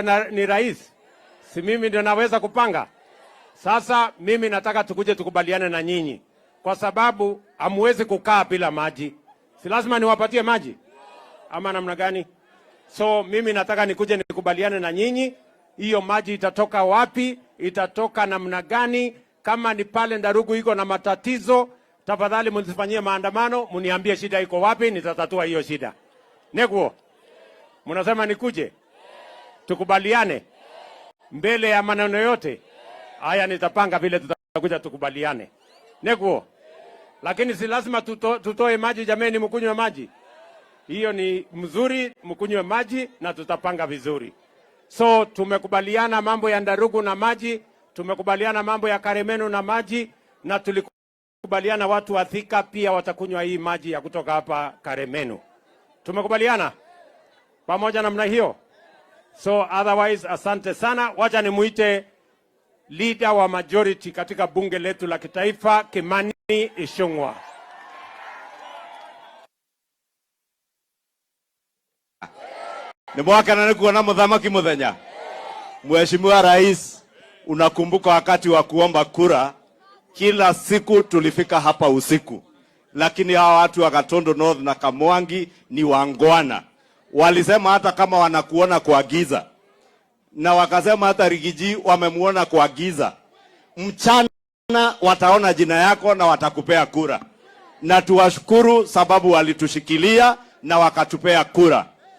ni rais, si mimi ndio naweza kupanga? Sasa mimi nataka tukuje tukubaliane na nyinyi, kwa sababu hamwezi kukaa bila maji. Si lazima niwapatie maji ama namna gani? So mimi nataka nikuje nikubaliane na nyinyi, hiyo maji itatoka wapi, itatoka namna gani? Kama ni pale Ndarugu iko na matatizo, tafadhali msifanyie maandamano, mniambie shida iko wapi, nitatatua hiyo shida. Neguo, mnasema nikuje tukubaliane mbele ya maneno yote haya, nitapanga vile tutakuja tukubaliane. Neguo, lakini si lazima tutoe maji. Jameni, mkunywe maji, hiyo ni mzuri, mkunywe maji na tutapanga vizuri. So tumekubaliana mambo ya Ndarugu na maji, tumekubaliana mambo ya Karemenu na maji, na tulikubaliana watu wa Thika pia watakunywa hii maji ya kutoka hapa Karemenu. Tumekubaliana pamoja namna hiyo. So otherwise, asante sana. Wacha nimuite leader wa majority katika bunge letu la kitaifa, Kimani Ichung'wah. Ni mwaka na nikuona muthamaki muthenya. Mheshimiwa Rais, unakumbuka wakati wa kuomba kura, kila siku tulifika hapa usiku. Lakini hawa watu wa Gatondo North na Kamwangi ni wangwana. Walisema hata kama wanakuona kwa giza, na wakasema hata Rigiji wamemuona kwa giza, mchana wataona jina yako na watakupea kura. Na tuwashukuru sababu walitushikilia na wakatupea kura.